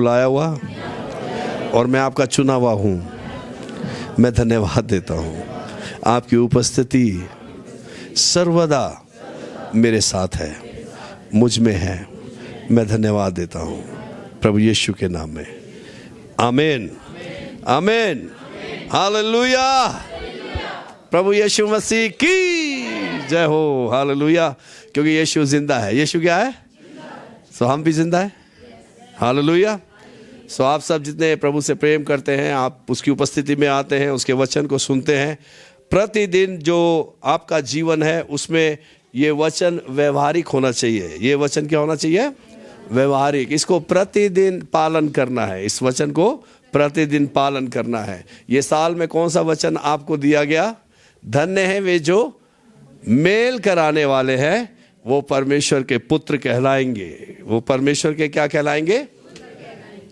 बुलाया हुआ और मैं आपका चुना हुआ हूँ। मैं धन्यवाद देता हूँ, आपकी उपस्थिति सर्वदा मेरे साथ है, मुझ में है। मैं धन्यवाद देता हूँ प्रभु यीशु के नाम में। आमीन, आमीन, हालेलुया। प्रभु यीशु मसीह की जय हो, हालेलुया। क्योंकि यीशु जिंदा है। यीशु क्या है? सो हम भी जिंदा है, हालेलुया। सो आप सब जितने प्रभु से प्रेम करते हैं, आप उसकी उपस्थिति में आते हैं, उसके वचन को सुनते हैं। प्रतिदिन जो आपका जीवन है उसमें ये वचन व्यवहारिक होना चाहिए। ये वचन क्या होना चाहिए? व्यवहारिक। इसको प्रतिदिन पालन करना है, इस वचन को प्रतिदिन पालन करना है। ये साल में कौन सा वचन आपको दिया गया? धन्य है वे जो मेल कराने वाले हैं, वो परमेश्वर के पुत्र कहलाएंगे। वो परमेश्वर के क्या कहलाएंगे?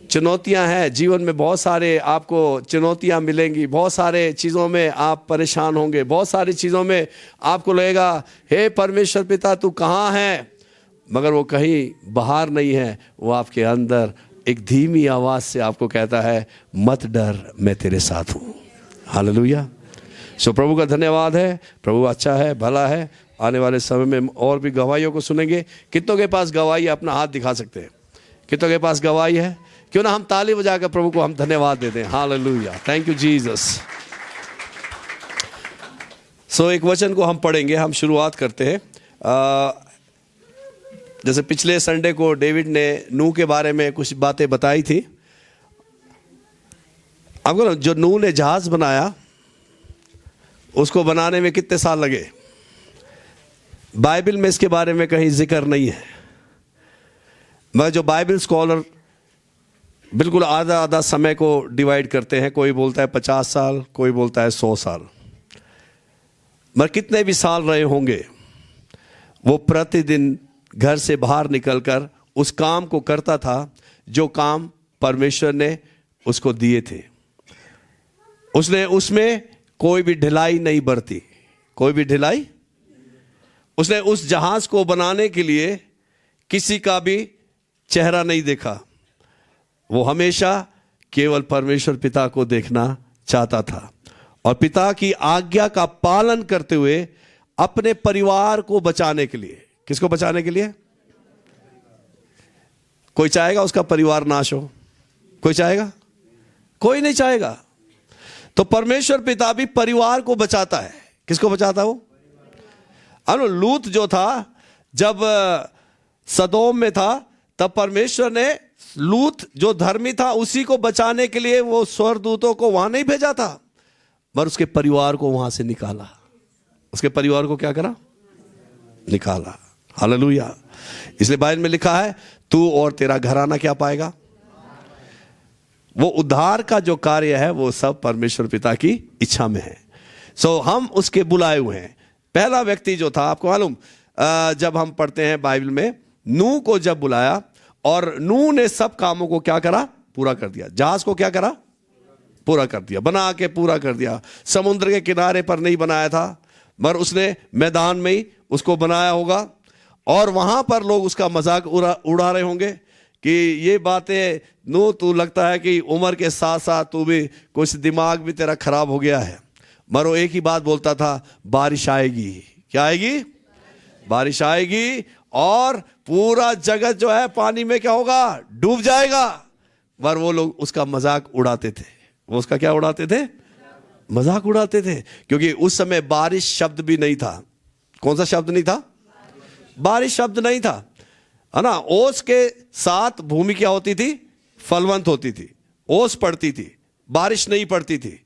चुनौतियां हैं जीवन में, बहुत सारे आपको चुनौतियां मिलेंगी, बहुत सारे चीज़ों में आप परेशान होंगे, बहुत सारी चीज़ों में आपको लगेगा हे परमेश्वर पिता तू कहाँ है, मगर वो कहीं बाहर नहीं है, वो आपके अंदर एक धीमी आवाज़ से आपको कहता है मत डर, मैं तेरे साथ हूँ। हालेलुया। सो प्रभु का धन्यवाद है, प्रभु अच्छा है, भला है। आने वाले समय में और भी गवाहियों को सुनेंगे। कितनों के पास गवाही? अपना हाथ दिखा सकते हैं। कितनों के पास गवाही है? क्यों ना हम ताली बजाकर प्रभु को हम धन्यवाद देते हैं। Hallelujah, thank you Jesus. So एक वचन को हम पढ़ेंगे, हम शुरुआत करते हैं। जैसे पिछले संडे को डेविड ने नूह के बारे में कुछ बातें बताई थी। अब जो नूह ने जहाज बनाया, उसको बनाने में कितने साल लगे? बाइबल में इसके बारे में कहीं जिक्र नहीं है, मगर जो बाइबल स्कॉलर बिल्कुल आधा आधा समय को डिवाइड करते हैं। कोई बोलता है 50 साल, कोई बोलता है 100 साल। मगर कितने भी साल रहे होंगे, वो प्रतिदिन घर से बाहर निकलकर उस काम को करता था जो काम परमेश्वर ने उसको दिए थे। उसने उसमें कोई भी ढिलाई नहीं बरती, कोई भी ढिलाई। उसने उस जहाज को बनाने के लिए किसी का भी चेहरा नहीं देखा। वो हमेशा केवल परमेश्वर पिता को देखना चाहता था और पिता की आज्ञा का पालन करते हुए अपने परिवार को बचाने के लिए। किसको बचाने के लिए? कोई चाहेगा उसका परिवार नाश हो? कोई चाहेगा? कोई नहीं चाहेगा। तो परमेश्वर पिता भी परिवार को बचाता है। किसको बचाता है वो? लूत जो था, जब सदोम में था, तब परमेश्वर ने लूत जो धर्मी था उसी को बचाने के लिए वो स्वर्गदूतों को वहां नहीं भेजा था, पर उसके परिवार को वहां से निकाला। उसके परिवार को क्या करा? निकाला। हालेलुया। इसलिए बाइबल में लिखा है तू और तेरा घराना क्या पाएगा? वो उद्धार का जो कार्य है वो सब परमेश्वर पिता की इच्छा में है। सो हम उसके बुलाए हुए हैं। पहला व्यक्ति जो था, आपको मालूम, जब हम पढ़ते हैं बाइबल में, नूह को जब बुलाया और नूह ने सब कामों को क्या करा? पूरा कर दिया। जहाज को क्या करा? पूरा कर दिया, बना के पूरा कर दिया। समुद्र के किनारे पर नहीं बनाया था, मगर उसने मैदान में ही उसको बनाया होगा और वहां पर लोग उसका मजाक उड़ा रहे होंगे कि ये बातें नूह, तू लगता है कि उम्र के साथ साथ तू भी कुछ दिमाग भी तेरा खराब हो गया है। मगर वो एक ही बात बोलता था, बारिश आएगी। क्या आएगी? बारिश आएगी और पूरा जगत जो है पानी में क्या होगा? डूब जाएगा। पर वो लोग उसका मजाक उड़ाते थे। वो उसका क्या उड़ाते थे? मजाक उड़ाते थे। क्योंकि उस समय बारिश शब्द भी नहीं था। कौन सा शब्द नहीं था? बारिश शब्द नहीं था, है ना। ओस के साथ भूमि क्या होती थी? फलवंत होती थी। ओस पड़ती थी, बारिश नहीं पड़ती थी।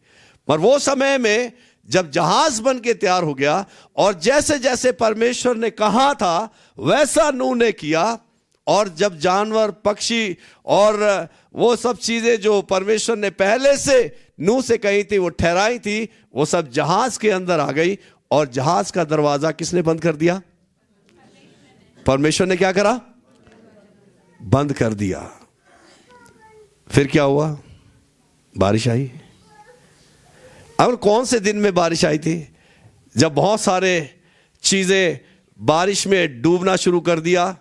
पर वो समय में जब जहाज बन के तैयार हो गया और जैसे जैसे परमेश्वर ने कहा था वैसा नूह ने किया, और जब जानवर, पक्षी और वो सब चीजें जो परमेश्वर ने पहले से नूह से कही थी, वो ठहराई थी, वो सब जहाज के अंदर आ गई। और जहाज का दरवाजा किसने बंद कर दिया? परमेश्वर ने क्या करा? बंद कर दिया। फिर क्या हुआ? बारिश आई। अब कौन से दिन में बारिश आई थी? जब बहुत सारे चीजें बारिश में डूबना शुरू कर दिया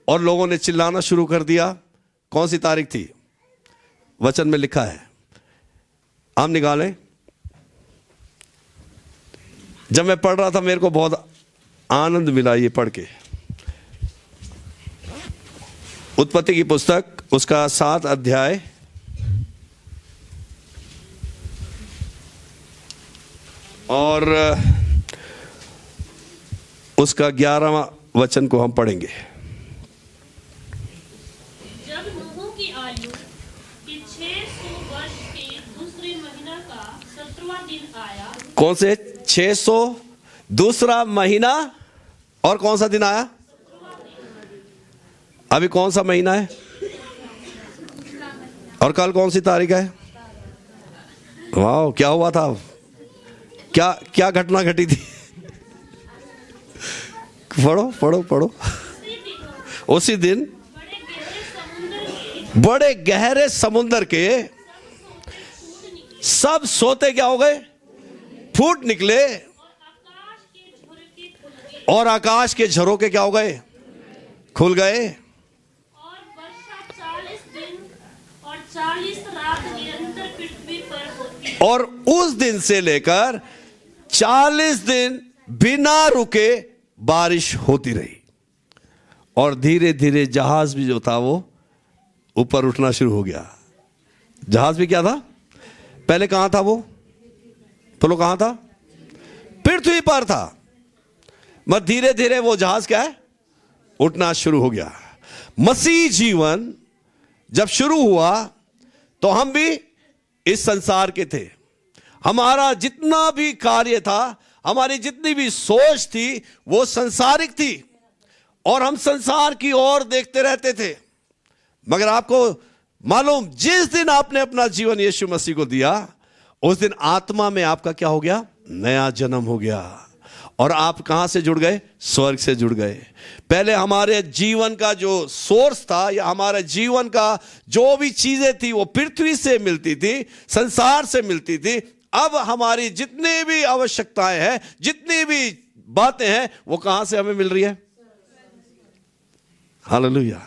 और लोगों ने चिल्लाना शुरू कर दिया। कौन सी तारीख थी? वचन में लिखा है, हम निकालें। जब मैं पढ़ रहा था मेरे को बहुत आनंद मिला ये पढ़ के। उत्पत्ति की पुस्तक उसका 7 अध्याय और उसका 11वां वचन को हम पढ़ेंगे। जब नूह की आयु के 600 वर्ष के दूसरे महीना का 17वां दिन आया। कौन से 600 दूसरा महीना और कौन सा दिन आया? अभी कौन सा महीना है और कल कौन सी तारीख है? वाह, क्या हुआ था? क्या क्या घटना घटी थी? पढ़ो पढ़ो पढ़ो। उसी दिन बड़े गहरे समुद्र के सब सोते क्या हो गए? फूट निकले और आकाश के झरोके क्या हो गए? खुल गए। और वर्षा 40 दिन और 40 रात निरंतर पृथ्वी पर होती। और उस दिन से लेकर 40 दिन बिना रुके बारिश होती रही और धीरे धीरे जहाज भी जो था वो ऊपर उठना शुरू हो गया। जहाज भी क्या था? पहले कहां था वो? बोलो कहां था? पृथ्वी पर था। मगर धीरे धीरे वो जहाज क्या है? उठना शुरू हो गया। मसीह जीवन जब शुरू हुआ तो हम भी इस संसार के थे। हमारा जितना भी कार्य था, हमारी जितनी भी सोच थी वो संसारिक थी और हम संसार की ओर देखते रहते थे। मगर आपको मालूम, जिस दिन आपने अपना जीवन यीशु मसीह को दिया उस दिन आत्मा में आपका क्या हो गया? नया जन्म हो गया। और आप कहां से जुड़ गए? स्वर्ग से जुड़ गए। पहले हमारे जीवन का जो सोर्स था या हमारे जीवन का जो भी चीजें थी वो पृथ्वी से मिलती थी, संसार से मिलती थी। अब हमारी जितनी भी आवश्यकताएं हैं, जितनी भी बातें हैं, वो कहां से हमें मिल रही है? हालेलुया।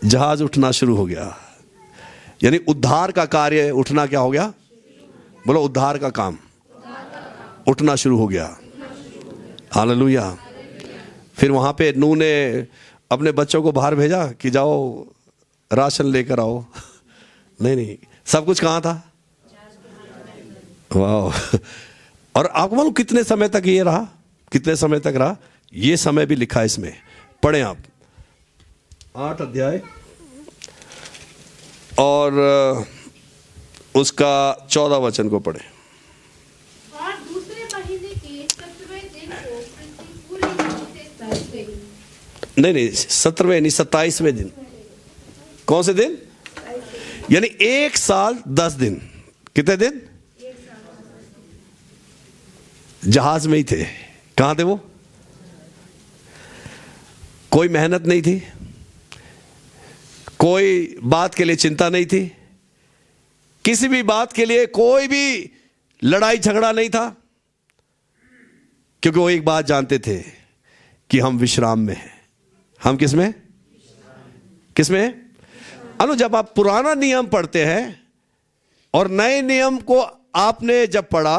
जहाज उठना शुरू हो गया, यानी उद्धार का कार्य उठना क्या हो गया? बोलो, उद्धार का काम उठना शुरू हो गया। हालेलुया। फिर वहां पे नूह ने अपने बच्चों को बाहर भेजा कि जाओ राशन लेकर आओ। नहीं नहीं, सब कुछ कहां था? वाह। और आपको मालूम कितने समय तक ये रहा? कितने समय तक रहा? ये समय भी लिखा है इसमें। पढ़ें आप 8 अध्याय और उसका 14 वचन को पढ़ें। और दूसरे महीने के 17वें दिन को पृथ्वी पूरी रीति से तप गई। नहीं 17वें नहीं, 27वें दिन। कौन से दिन? यानी 1 साल 10 दिन। कितने दिन? जहाज में ही थे। कहां थे वो? कोई मेहनत नहीं थी, कोई बात के लिए चिंता नहीं थी, किसी भी बात के लिए कोई भी लड़ाई झगड़ा नहीं था, क्योंकि वो एक बात जानते थे कि हम विश्राम में हैं। हम किस में? किस में? जब आप पुराना नियम पढ़ते हैं और नए नियम को आपने जब पढ़ा,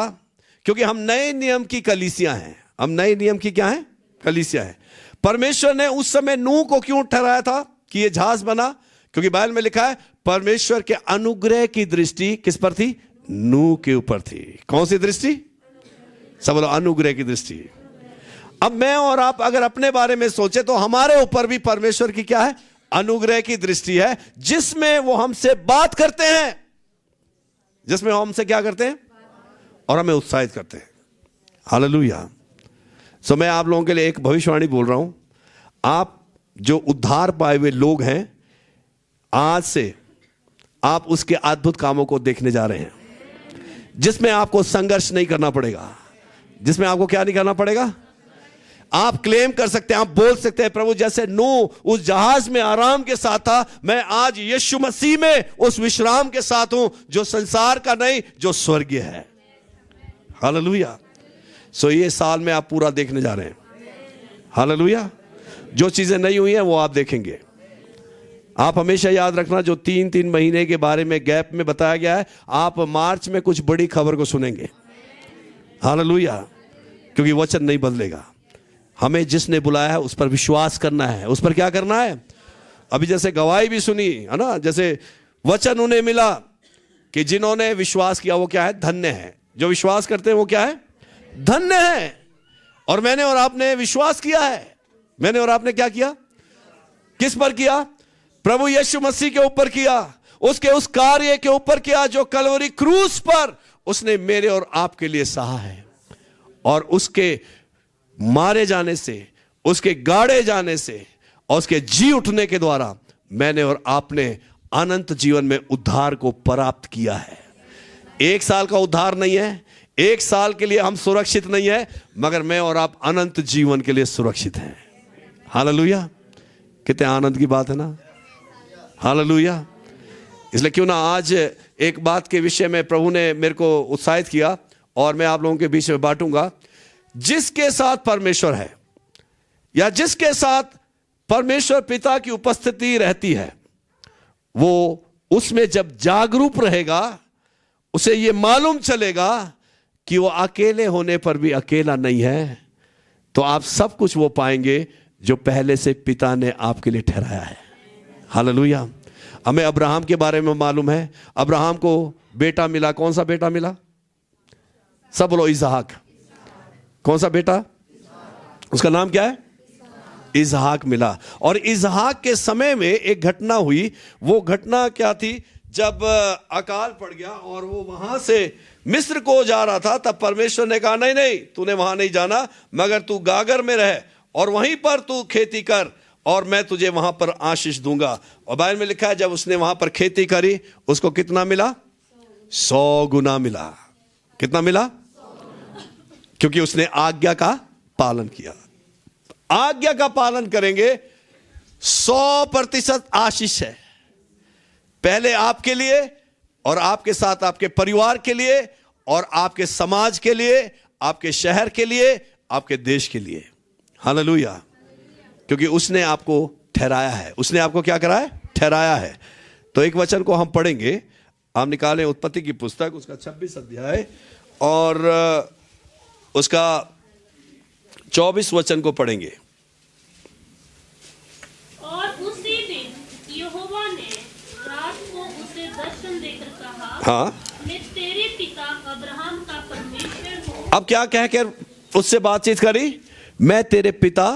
क्योंकि हम नए नियम की कलीसिया हैं। हम नए नियम की क्या है? कलीसिया है। परमेश्वर ने उस समय नूह को क्यों ठहराया था कि यह जहाज बना? क्योंकि बाइबल में लिखा है परमेश्वर के अनुग्रह की दृष्टि किस पर थी? नूह के ऊपर थी। कौन सी दृष्टि? सब बोलो, अनुग्रह की दृष्टि। अब मैं और आप अगर अपने बारे में सोचे तो हमारे ऊपर भी परमेश्वर की क्या है? अनुग्रह की दृष्टि है, जिसमें वो हमसे बात करते हैं, जिसमें वो हमसे क्या करते हैं? और हमें उत्साहित करते हैं। हालेलुया। सो मैं आप लोगों के लिए एक भविष्यवाणी बोल रहा हूं। आप जो उद्धार पाए हुए लोग हैं, आज से आप उसके अद्भुत कामों को देखने जा रहे हैं, जिसमें आपको संघर्ष नहीं करना पड़ेगा, जिसमें आपको क्या नहीं करना पड़ेगा। आप क्लेम कर सकते हैं, आप बोल सकते हैं, प्रभु जैसे नूह उस जहाज में आराम के साथ था, मैं आज यीशु मसीह में उस विश्राम के साथ हूं, जो संसार का नहीं, जो स्वर्गीय है। हालेलुया। सो ये साल में आप पूरा देखने जा रहे हैं। हालेलुया। जो चीजें नहीं हुई हैं वो आप देखेंगे। आप हमेशा याद रखना, जो 3-3 महीने के बारे में गैप में बताया गया है, आप मार्च में कुछ बड़ी खबर को सुनेंगे। हालेलुया। क्योंकि वचन नहीं बदलेगा। हमें जिसने बुलाया है उस पर विश्वास करना है। उस पर क्या करना है? अभी जैसे गवाही भी सुनी है ना, जैसे वचन उन्हें मिला कि जिन्होंने विश्वास किया वो क्या है? धन्य है। जो विश्वास करते हैं वो क्या है? धन्य है। और मैंने और आपने विश्वास किया है। मैंने और आपने क्या किया? किस पर किया? प्रभु यीशु मसीह के ऊपर किया, उसके उस कार्य के ऊपर किया जो कलवरी क्रूस पर उसने मेरे और आपके लिए सहा है। और उसके मारे जाने से, उसके गाड़े जाने से और उसके जी उठने के द्वारा मैंने और आपने अनंत जीवन में उद्धार को प्राप्त किया है। 1 साल का उद्धार नहीं है, 1 साल के लिए हम सुरक्षित नहीं है, मगर मैं और आप अनंत जीवन के लिए सुरक्षित हैं। हालेलुया। कितने आनंद की बात है ना। हालेलुया। इसलिए क्यों ना आज एक बात के विषय में प्रभु ने मेरे को उत्साहित किया और मैं आप लोगों के बीच में बांटूंगा। जिसके साथ परमेश्वर है या जिसके साथ परमेश्वर पिता की उपस्थिति रहती है, वो उसमें जब जागरूक रहेगा, उसे ये मालूम चलेगा कि वो अकेले होने पर भी अकेला नहीं है। तो आप सब कुछ वो पाएंगे जो पहले से पिता ने आपके लिए ठहराया है। हालेलुया। हमें अब्राहम के बारे में मालूम है। अब्राहम को बेटा मिला। कौन सा बेटा मिला? सब बोलो इसहाक। कौन सा बेटा? उसका नाम क्या है? इसहाक मिला। और इसहाक के समय में एक घटना हुई। वो घटना क्या थी? जब अकाल पड़ गया और वो वहां से मिस्र को जा रहा था, तब परमेश्वर ने कहा नहीं नहीं, तूने वहां नहीं जाना, मगर तू गागर में रह और वहीं पर तू खेती कर और मैं तुझे वहां पर आशीष दूंगा। और बाइबल में लिखा है जब उसने वहां पर खेती करी उसको कितना मिला? 100 गुना मिला। कितना मिला? क्योंकि उसने आज्ञा का पालन किया। आज्ञा का पालन करेंगे 100% आशीष है। पहले आपके लिए और आपके साथ आपके परिवार के लिए और आपके समाज के लिए, आपके शहर के लिए, आपके देश के लिए। हालेलुया। क्योंकि उसने आपको ठहराया है। उसने आपको क्या करा है? ठहराया है। तो एक वचन को हम पढ़ेंगे। आप निकालें उत्पत्ति की पुस्तक, उसका 26 अध्याय और उसका 24 वचन को पढ़ेंगे। और उसी दिन यहोवा ने रात को उसे दर्शन देकर कहा, हाँ, मैं तेरे पिता अब्राहम का परमेश्वर हूँ। अब क्या कह कर उससे बातचीत करी? मैं तेरे पिता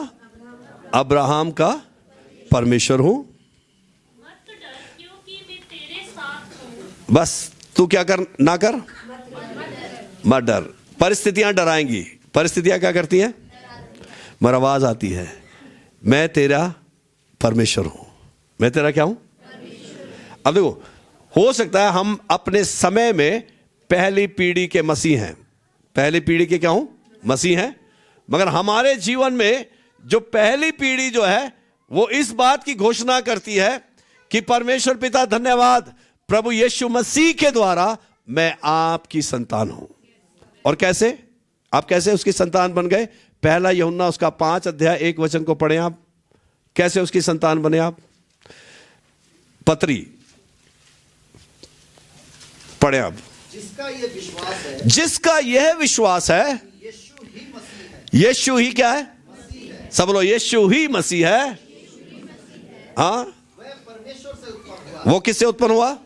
अब्राहम का परमेश्वर हूं। मत डर, क्योंकि मैं तेरे साथ हूँ। बस तू क्या कर ना कर, मत डर। परिस्थितियां डराएंगी। परिस्थितियां क्या करती हैं? मगर आवाज आती है, मैं तेरा परमेश्वर हूं। मैं तेरा क्या हूं? अब देखो, हो सकता है हम अपने समय में पहली पीढ़ी के मसीह हैं। पहली पीढ़ी के क्या हूं? मसीह हैं। मगर हमारे जीवन में जो पहली पीढ़ी जो है वो इस बात की घोषणा करती है कि परमेश्वर पिता धन्यवाद, प्रभु यीशु मसीह के द्वारा मैं आपकी संतान हूं। और कैसे? आप कैसे उसकी संतान बन गए? पहला यूहन्ना उसका 5 अध्याय 1 वचन को पढ़ें आप। कैसे उसकी संतान बने आप? पत्री पढ़े आप। जिसका यह विश्वास है, जिसका यह विश्वास है, यीशु ही मसीह है। यीशु ही क्या है? सब लोग यीशु ही मसीह है। हाँ, वह परमेश्वर से उत्पन्न हुआ। वो किससे उत्पन्न हुआ?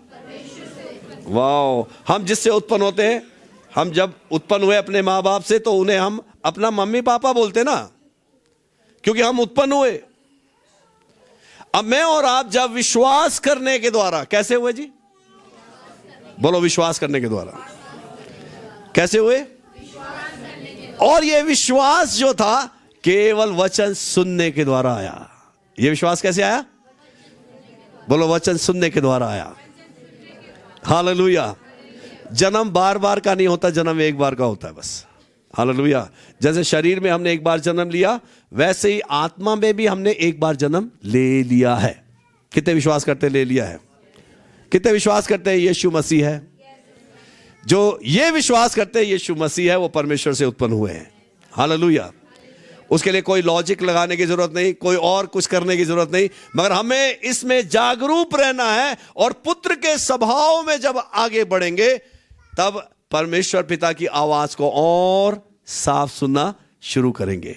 वाह। हम जिससे उत्पन्न होते हैं, हम जब उत्पन्न हुए अपने माँ बाप से, तो उन्हें हम अपना मम्मी पापा बोलते ना, क्योंकि हम उत्पन्न हुए। अब मैं और आप जब विश्वास करने के द्वारा, कैसे हुए जी? बोलो, विश्वास करने के द्वारा। कैसे हुए? और ये विश्वास जो था केवल वचन सुनने के द्वारा आया। ये विश्वास कैसे आया? बोलो, वचन सुनने के द्वारा आया। हालेलुया। जन्म बार बार का नहीं होता, जन्म एक बार का होता है बस। हालेलुया। जैसे शरीर में हमने एक बार जन्म लिया, वैसे ही आत्मा में भी हमने एक बार जन्म ले लिया है। कितने विश्वास करते ले लिया है? कितने विश्वास करते हैं यीशु मसीह है? जो ये विश्वास करते हैं यीशु मसीह है, वो परमेश्वर से उत्पन्न हुए हैं। हालेलुया। उसके लिए कोई लॉजिक लगाने की जरूरत नहीं, कोई और कुछ करने की जरूरत नहीं, मगर हमें इसमें जागरूक रहना है। और पुत्र के स्वभाव में जब आगे बढ़ेंगे तब परमेश्वर पिता की आवाज को और साफ सुनना शुरू करेंगे।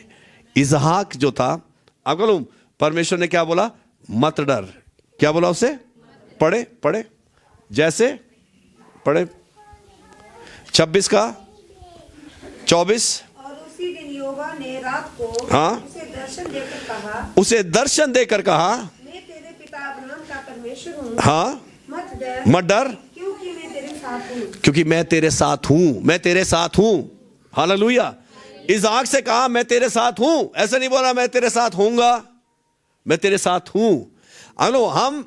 इसहाक जो था, आपको मालूम परमेश्वर ने क्या बोला? मत डर। क्या बोला उसे? पढ़े जैसे पढ़े 26 का 24। और उसी दिन यहोवा ने रात को हाँ। उसे दर्शन देकर कहा, मैं तेरे पिता अब्राहम का परमेश्वर हूँ, हाँ, मत डर क्योंकि मैं तेरे साथ हूँ। क्योंकि मैं तेरे साथ हूं। हालेलुया। इसहाक से कहा मैं तेरे साथ हूं, ऐसा नहीं बोला मैं तेरे साथ होऊंगा, मैं तेरे साथ हूं। हम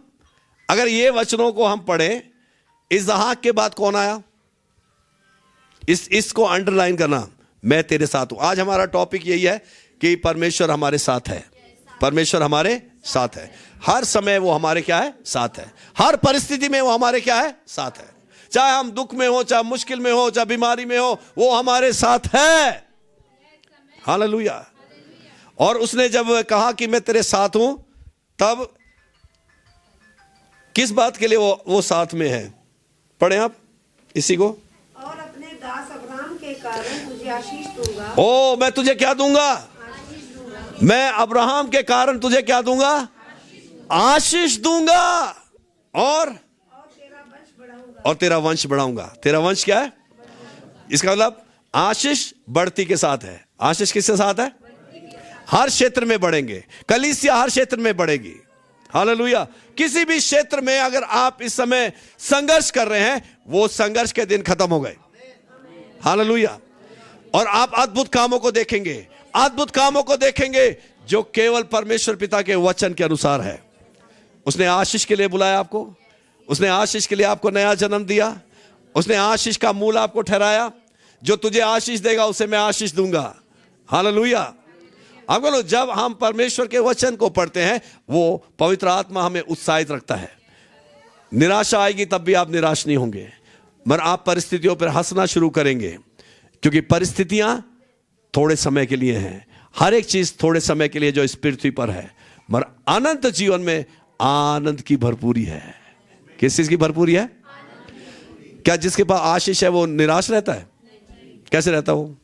अगर ये वचनों को हम पढ़ें, इसहाक के बाद कौन आया? इसको अंडरलाइन करना, मैं तेरे साथ हूं। आज हमारा टॉपिक यही है कि परमेश्वर हमारे साथ है। परमेश्वर हमारे साथ है हर समय, वो हमारे क्या है? साथ है। हर परिस्थिति में वो हमारे क्या है? साथ है। चाहे हम दुख में हो, चाहे मुश्किल में हो, चाहे बीमारी में हो, वो हमारे साथ है। हालेलुया। और उसने जब कहा कि मैं तेरे साथ हूं, तब किस बात के लिए वो साथ में है? पढ़े आप इसी को। और अपने दास अब्राहम के कारण तुझे आशीष दूंगा। ओ, मैं तुझे क्या दूंगा? मैं अब्राहम के कारण तुझे क्या दूंगा? आशीष दूंगा। और तेरा वंश बढ़ाऊंगा। तेरा वंश क्या है? इसका मतलब आशीष बढ़ती के साथ है। आशीष किसके साथ है? हर क्षेत्र में बढ़ेंगे। कलीसिया हर क्षेत्र में बढ़ेगी। हालेलुया। किसी भी क्षेत्र में अगर आप इस समय संघर्ष कर रहे हैं, वो संघर्ष के दिन खत्म हो गए। हालेलुया। और आप अद्भुत कामों को देखेंगे, अद्भुत कामों को देखेंगे जो केवल परमेश्वर पिता के वचन के अनुसार है। उसने आशीष के लिए बुलाया आपको, उसने आशीष के लिए आपको नया जन्म दिया, उसने आशीष का मूल आपको ठहराया। जो तुझे आशीष देगा उसे मैं आशीष दूंगा। हालेलुया। आप बोलो, जब हम परमेश्वर के वचन को पढ़ते हैं, वो पवित्र आत्मा हमें उत्साहित रखता है। निराशा आएगी तब भी आप निराश नहीं होंगे, मगर आप परिस्थितियों पर हंसना शुरू करेंगे, क्योंकि परिस्थितियां थोड़े समय के लिए हैं। हर एक चीज थोड़े समय के लिए जो इस पृथ्वी पर है, मगर अनंत जीवन में आनंद की भरपूरी है। किस चीज की भरपूरी है? क्या जिसके पास आशीष है वो निराश रहता है? कैसे रहता वो?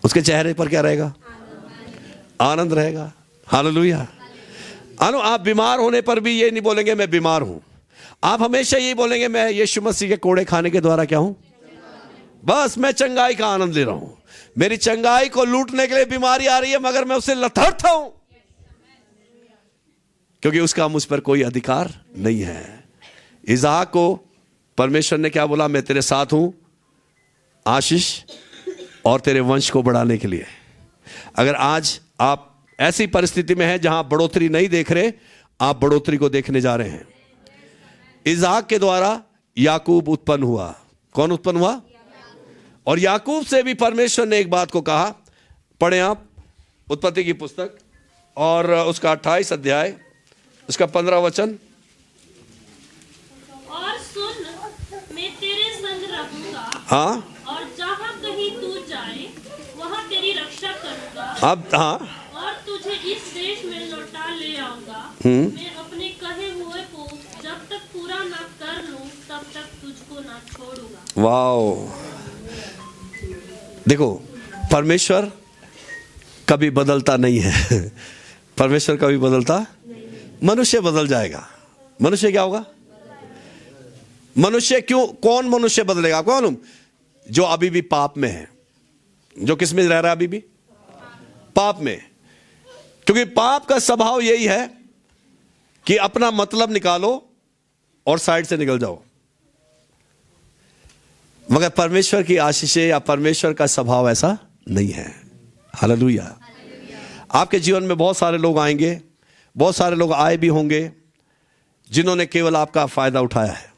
उसके चेहरे पर क्या रहेगा? आनंद रहेगा। हालेलुया। आप बीमार होने पर भी ये नहीं बोलेंगे मैं बीमार हूं। आप हमेशा यही बोलेंगे मैं यीशु मसीह के कोड़े खाने के द्वारा क्या हूं? बस मैं चंगाई का आनंद ले रहा हूं। मेरी चंगाई को लूटने के लिए बीमारी आ रही है, मगर मैं उससे लथड़ता हूं, क्योंकि उसका मुझ पर कोई अधिकार नहीं है। इसहाक को परमेश्वर ने क्या बोला? मैं तेरे साथ हूं, आशीष और तेरे वंश को बढ़ाने के लिए। अगर आज आप ऐसी परिस्थिति में हैं जहां बढ़ोतरी नहीं देख रहे, आप बढ़ोतरी को देखने जा रहे हैं। इसहाक के द्वारा याकूब उत्पन्न हुआ। कौन उत्पन्न हुआ? और याकूब से भी परमेश्वर ने एक बात को कहा। पढ़ें आप उत्पत्ति की पुस्तक और उसका 28 अध्याय, उसका 15 वचन। और सुन, मैं तेरे संग रहूंगा। हाँ। और जहाँ कहीं तू जाए वहाँ तेरी रक्षा करूंगा। अब हाँ, और तुझे इस देश में लौटा ले आऊंगा। मैं अपने कहे हुए को जब तक पूरा ना कर लूं तब तक तुझको ना छोड़ूंगा। वाओ। देखो, परमेश्वर कभी बदलता नहीं है। परमेश्वर कभी बदलता, मनुष्य बदल जाएगा। मनुष्य क्या होगा? मनुष्य क्यों? कौन मनुष्य बदलेगा? आपको मालूम? जो अभी भी पाप में है। जो किस में रह रहा है? अभी भी पाप में। क्योंकि पाप का स्वभाव यही है कि अपना मतलब निकालो और साइड से निकल जाओ। मगर परमेश्वर की आशीषें या परमेश्वर का स्वभाव ऐसा नहीं है। हालेलुया। आपके जीवन में बहुत सारे लोग आएंगे, बहुत सारे लोग आए भी होंगे, जिन्होंने केवल आपका फायदा उठाया है।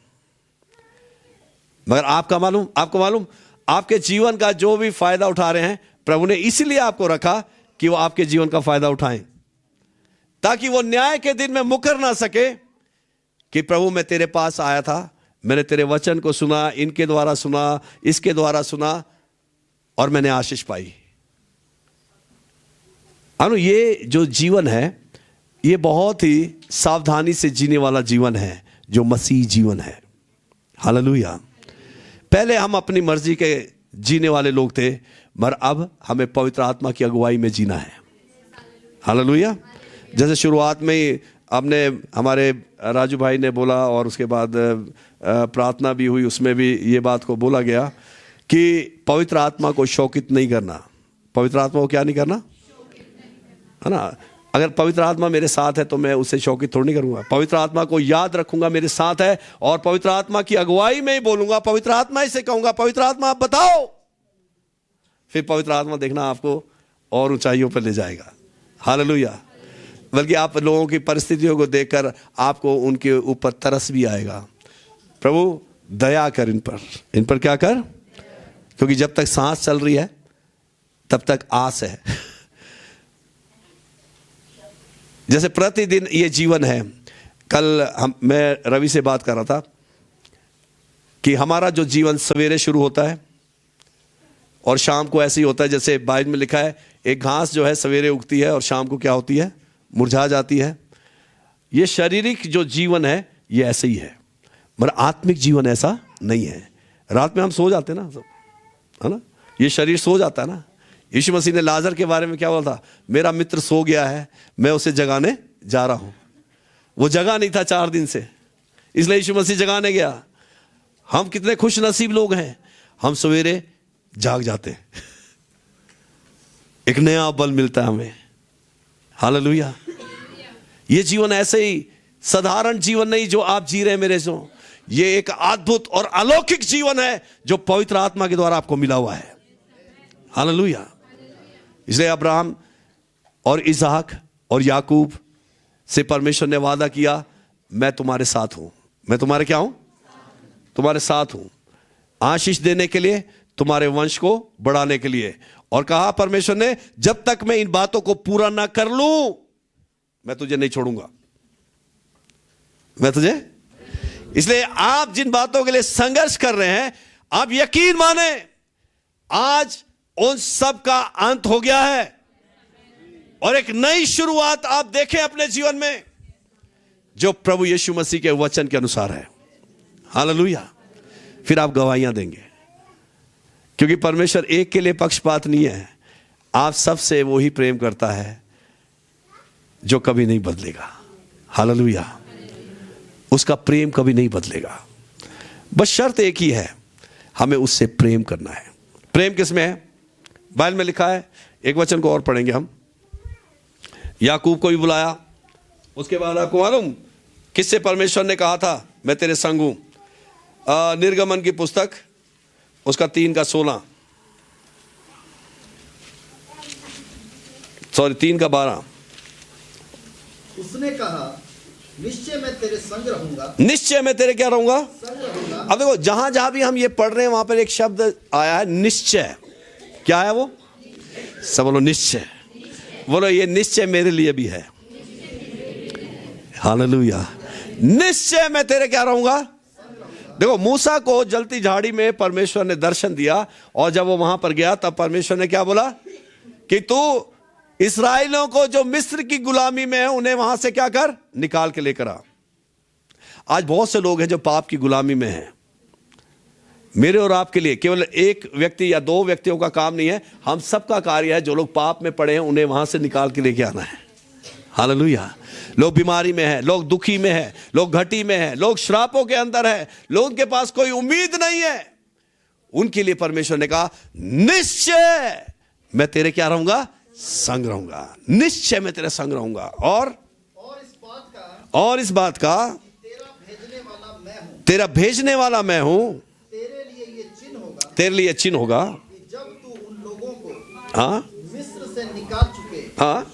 मगर आपको मालूम आपके जीवन का जो भी फायदा उठा रहे हैं, प्रभु ने इसीलिए आपको रखा कि वो आपके जीवन का फायदा उठाएं, ताकि वो न्याय के दिन में मुकर ना सके कि प्रभु मैं तेरे पास आया था, मैंने तेरे वचन को सुना, इनके द्वारा सुना, इसके द्वारा सुना, और मैंने आशीष पाई। ये जो जीवन है ये बहुत ही सावधानी से जीने वाला जीवन है जो मसीह जीवन है। हालेलुया। पहले हम अपनी मर्जी के जीने वाले लोग थे, मगर अब हमें पवित्र आत्मा की अगुवाई में जीना है। हालेलुया। जैसे शुरुआत में ही हमने हमारे राजू भाई ने बोला और उसके बाद प्रार्थना भी हुई, उसमें भी ये बात को बोला गया कि पवित्र आत्मा को शोकित नहीं करना। पवित्र आत्मा को क्या नहीं करना, है ना। अगर पवित्र आत्मा मेरे साथ है तो मैं उसे शोकित थोड़ी नहीं करूंगा। पवित्र आत्मा को याद रखूंगा मेरे साथ है और पवित्र आत्मा की अगुवाई में ही बोलूंगा। पवित्र आत्मा ही से कहूंगा पवित्र आत्मा आप बताओ, फिर पवित्र आत्मा देखना आपको और ऊंचाइयों पर ले जाएगा। हालेलुया। बल्कि आप लोगों की परिस्थितियों को देखकर आपको उनके ऊपर तरस भी आएगा। प्रभु दया कर इन पर क्या कर, क्योंकि जब तक सांस चल रही है तब तक आस है। जैसे प्रतिदिन ये जीवन है। कल मैं रवि से बात कर रहा था कि हमारा जो जीवन सवेरे शुरू होता है और शाम को ऐसे ही होता है। जैसे बाइबल में लिखा है एक घास जो है सवेरे उगती है और शाम को क्या होती है, मुरझा जाती है। ये शारीरिक जो जीवन है ये ऐसे ही है, मगर आत्मिक जीवन ऐसा नहीं है। रात में हम सो जाते हैं ना सब, है ना, ये शरीर सो जाता है ना। यीशु मसीह ने लाजर के बारे में क्या बोला था, मेरा मित्र सो गया है, मैं उसे जगाने जा रहा हूं। वो जगा नहीं था 4 दिन से, इसलिए यीशु मसीह जगाने गया। हम कितने खुश नसीब लोग हैं, हम सवेरे जाग जाते हैं, एक नया बल मिलता है हमें। हालेलुया। ये जीवन ऐसे ही साधारण जीवन नहीं जो आप जी रहे हैं मेरे से, ये एक अद्भुत और अलौकिक जीवन है जो पवित्र आत्मा के द्वारा आपको मिला हुआ है। हालेलुया। इसलिए अब्राहम और इसहाक और याकूब से परमेश्वर ने वादा किया, मैं तुम्हारे साथ हूं। मैं तुम्हारे क्या हूं, तुम्हारे साथ हूं, आशीष देने के लिए, तुम्हारे वंश को बढ़ाने के लिए। और कहा परमेश्वर ने, जब तक मैं इन बातों को पूरा ना कर लूं मैं तुझे नहीं छोड़ूंगा, मैं तुझे। इसलिए आप जिन बातों के लिए संघर्ष कर रहे हैं, आप यकीन माने आज उन सब का अंत हो गया है और एक नई शुरुआत आप देखें अपने जीवन में जो प्रभु यीशु मसीह के वचन के अनुसार है। हालेलुया। फिर आप गवाहियां देंगे, क्योंकि परमेश्वर एक के लिए पक्षपात नहीं है। आप सबसे वो ही प्रेम करता है जो कभी नहीं बदलेगा। हालेलुया। उसका प्रेम कभी नहीं बदलेगा। बस शर्त एक ही है, हमें उससे प्रेम करना है। प्रेम किसमें है, बाइबल में लिखा है। एक वचन को और पढ़ेंगे हम। याकूब को भी बुलाया, उसके बाद आपको मालूम किससे परमेश्वर ने कहा था मैं तेरे संग हूं। निर्गमन की पुस्तक उसका 3:16, सॉरी 3:12। उसने कहा निश्चय मैं तेरे संग रहूंगा, निश्चय मैं तेरे क्या रहूंगा, संग रहूंगा। अब देखो जहां जहां भी हम ये पढ़ रहे हैं वहां पर एक शब्द आया है निश्चय। क्या है वो, सब बोलो निश्चय। बोलो ये निश्चय मेरे लिए भी है। हालेलुया। निश्चय मैं तेरे क्या रहूंगा। देखो मूसा को जलती झाड़ी में परमेश्वर ने दर्शन दिया और जब वो वहां पर गया तब परमेश्वर ने क्या बोला कि तू इस्राएलियों को जो मिस्र की गुलामी में है उन्हें वहां से क्या कर, निकाल के लेकर आ। आज बहुत से लोग हैं जो पाप की गुलामी में हैं। मेरे और आपके लिए केवल एक व्यक्ति या 2 व्यक्तियों का काम नहीं है, हम सबका कार्य है। जो लोग पाप में पड़े हैं उन्हें वहां से निकाल के लेके आना है। हालेलुया। लोग बीमारी में है, लोग दुखी में है, लोग घटी में है, लोग श्रापों के अंदर है, लोगों के पास कोई उम्मीद नहीं है। उनके लिए परमेश्वर ने कहा निश्चय मैं तेरे क्या रहूंगा, संग रहूंगा। निश्चय मैं तेरे संग रहूंगा। और इस बात का तेरा भेजने वाला मैं हूं, तेरा भेजने वाला मैं हूं। तेरे लिए ये चिन्ह होगा, तेरे लिए चिन्ह होगा कि जब तू उन लोगों को हाँ मिस्र से निकाल चुके हाँ,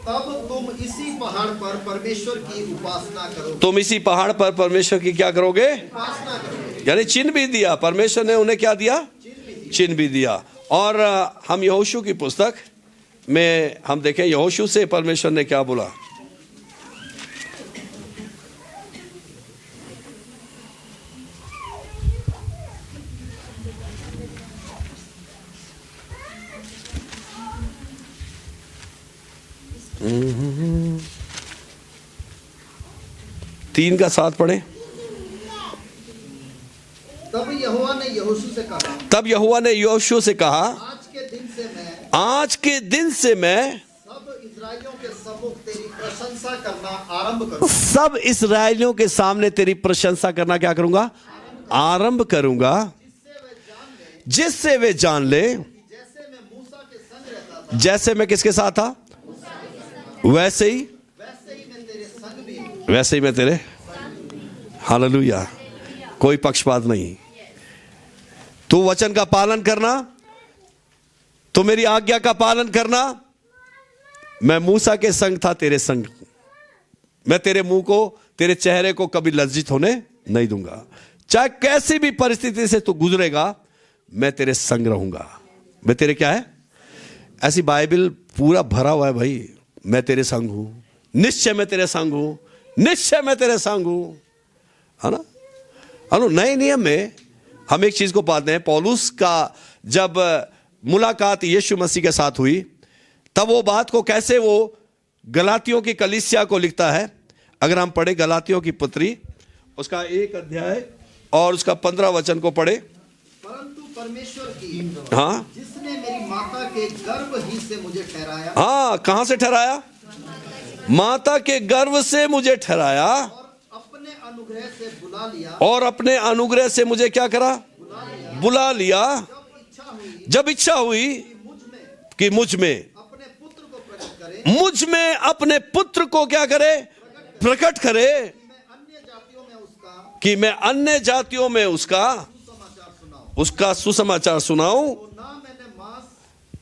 तब तुम इसी पहाड़ पर परमेश्वर की उपासना करोगे। तुम इसी पहाड़ पर परमेश्वर की क्या करोगे, उपासना करोगे। यानी चिन्ह भी दिया परमेश्वर ने उन्हें। क्या दिया, चिन्ह भी दिया। और हम यहोशू की पुस्तक में हम देखें यहोशू से परमेश्वर ने क्या बोला। 3 का 7 पढ़े। तब यहोवा ने यहोशू से कहा, तब यहोवा ने यहोशू से कहा, आज के दिन से मैं आज के दिन से मैं सब इस्राएलियों के सम्मुख तेरी प्रशंसा करना आरंभ करूंगा। सब इस्राएलियों के सामने तेरी प्रशंसा करना क्या करूंगा? आरंभ करूंगा, जिससे वे जान ले जैसे मैं मूसा के संग रहता था, जैसे मैं किसके साथ था, वैसे ही मैं तेरे संग भी हूं। वैसे ही मैं तेरे। हालेलुया। कोई पक्षपात नहीं। तू वचन का पालन करना, तो मेरी आज्ञा का पालन करना। मैं मूसा के संग था, तेरे संग। मैं तेरे मुंह को, तेरे चेहरे को कभी लज्जित होने नहीं दूंगा। चाहे कैसी भी परिस्थिति से तू गुजरेगा, मैं तेरे संग रहूंगा। मैं तेरे क्या है? ऐसी बाइबल पूरा भरा हुआ है भाई। मैं तेरे संग हूं, निश्चय मैं तेरे संग हूं, निश्चय मैं तेरे संग हूं, है ना? नए नियम में हम एक चीज को पाते हैं। पौलुस का जब मुलाकात यीशु मसीह के साथ हुई, तब वो बात को कैसे वो गलातियों की कलीसिया को लिखता है। अगर हम पढ़े गलातियों की पत्री, उसका 1 अध्याय और उसका 15 वचन को पढ़े। परंतु परमेश्वर की, हाँ, जिसने मेरी माता के गर्भ ही से मुझे ठहराया, हाँ, कहां से ठहराया? माता के गर्भ से मुझे ठहराया, और अपने अनुग्रह से बुला लिया, और अपने अनुग्रह से मुझे क्या करा? बुला लिया। जब इच्छा हुई कि मुझ में अपने पुत्र को प्रकट करे, मुझ में अपने पुत्र को क्या करे? प्रकट करे, मैं अन्य जातियों में उसका कि मैं अन्य जातियों में उसका सुसमाचार सुनाऊं। तो ना मैंने मांस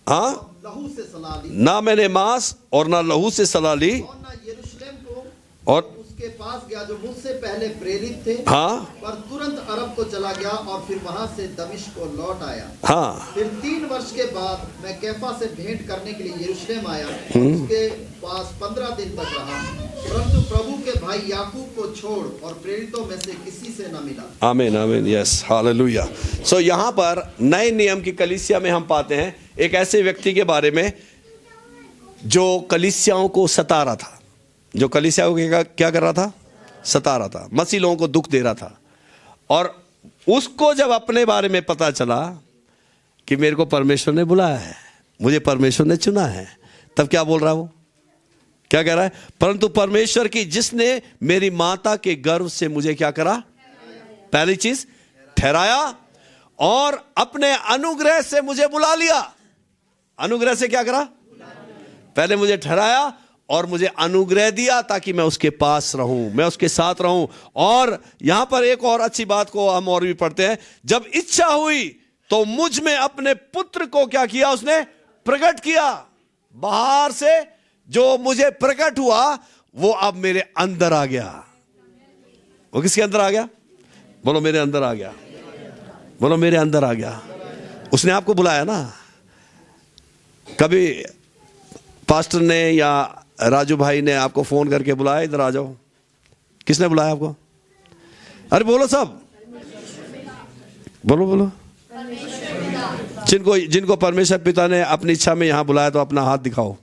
हाँ, लहू से सलाह ली, ना मैंने मांस और ना लहू से सलाह ली, और ना यरूशलेम को और उसके पास गया जो मुझसे पहले प्रेरित थे, हाँ, पर तुरंत अरब को चला गया और फिर वहां से दमिश्क को लौट आया। हाँ, फिर 3 वर्ष के बाद मैं कैफा से भेंट करने के लिए यरूशलेम आया, उसके पास 15 दिन तक रहा, परंतु प्रभु के भाई याकूब को छोड़ और प्रेरितों में से किसी से न मिला। आमीन, आमीन, यस, हालेलुया। सो यहाँ पर नए नियम की कलीसिया में हम पाते हैं एक ऐसे व्यक्ति के बारे में जो कलीसियाओं को सता रहा था, जो कलीसियाओं को क्या कर रहा था? सता रहा था, मसीह लोगों को दुख दे रहा था। और उसको जब अपने बारे में पता चला कि मेरे को परमेश्वर ने बुलाया है, मुझे परमेश्वर ने चुना है, तब क्या बोल रहा है वो? क्या कह रहा है? परंतु परमेश्वर की, जिसने मेरी माता के गर्भ से मुझे क्या करा? पहली चीज ठहराया, और अपने अनुग्रह से मुझे बुला लिया। अनुग्रह से क्या करा? पहले मुझे ठहराया और मुझे अनुग्रह दिया ताकि मैं उसके पास रहूं, मैं उसके साथ रहूं। और यहां पर एक और अच्छी बात को हम और भी पढ़ते हैं। जब इच्छा हुई तो मुझ में अपने पुत्र को क्या किया? उसने प्रकट किया। बाहर से जो मुझे प्रकट हुआ वो अब मेरे अंदर आ गया। वो किसके अंदर आ गया? बोलो मेरे अंदर आ गया। बोलो मेरे अंदर आ गया। उसने आपको बुलाया ना। कभी पास्टर ने या राजू भाई ने आपको फोन करके बुलाया, इधर आ जाओ? किसने बुलाया आपको? अरे बोलो सब, बोलो बोलो। जिनको परमेश्वर पिता ने अपनी इच्छा में यहां बुलाया, तो अपना हाथ दिखाओ,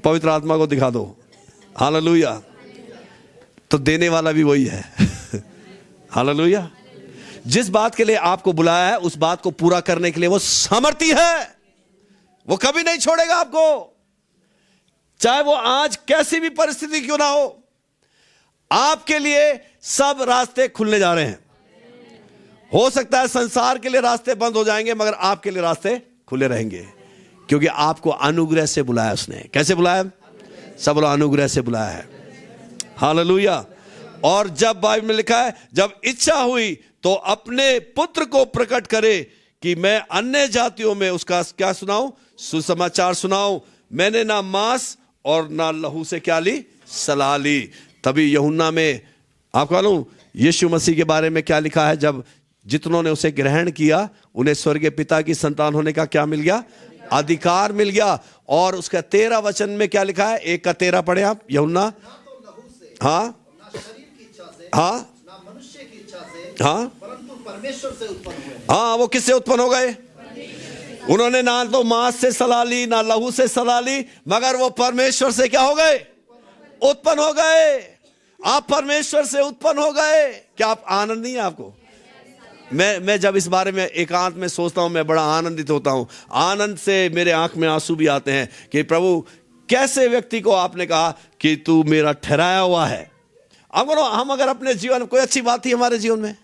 पवित्र आत्मा को दिखा दो। हालेलुया। तो देने वाला भी वही है। हालेलुया। जिस बात के लिए आपको बुलाया है, उस बात को पूरा करने के लिए वो सामर्थी है। वो कभी नहीं छोड़ेगा आपको, चाहे वो आज कैसी भी परिस्थिति क्यों ना हो। आपके लिए सब रास्ते खुलने जा रहे हैं। हो सकता है संसार के लिए रास्ते बंद हो जाएंगे, मगर आपके लिए रास्ते खुले रहेंगे, क्योंकि आपको अनुग्रह से बुलाया उसने। कैसे बुलाया? सब लोग अनुग्रह से बुलाया है। हालेलुया। और जब बाइबल में लिखा है, जब इच्छा हुई तो अपने पुत्र को प्रकट करे कि मैं अन्य जातियों में उसका क्या सुनाऊं? सुसमाचार सुनाऊं। मैंने ना मांस और ना लहू से क्या ली? सलाह ली। तभी यूहन्ना में आपको मालूम यीशु मसीह के बारे में क्या लिखा है? जब जितनों ने उसे ग्रहण किया, उन्हें स्वर्गीय पिता की संतान होने का क्या मिल गया? अधिकार मिल गया। और उसका 13 वचन में क्या लिखा है? 1 का 13 पढ़े आप यूहन्ना। हाँ हाँ ना मनुष्य की इच्छा से, हाँ, परंतु परमेश्वर से उत्पन्न हुए। हाँ, वो किससे उत्पन्न हो गए? उन्होंने ना तो मांस से सलाह ली, ना लहू से सलाह ली, मगर वो परमेश्वर से क्या हो गए? उत्पन्न हो गए। आप परमेश्वर से उत्पन्न हो गए। क्या आप आनंद नहीं है आपको? मैं जब इस बारे में एकांत में सोचता हूं, मैं बड़ा आनंदित होता हूं। आनंद से मेरे आंख में आंसू भी आते हैं कि प्रभु, कैसे व्यक्ति को आपने कहा कि तू मेरा ठहराया हुआ है। अब हम अगर अपने जीवन में, कोई अच्छी बात थी हमारे जीवन में?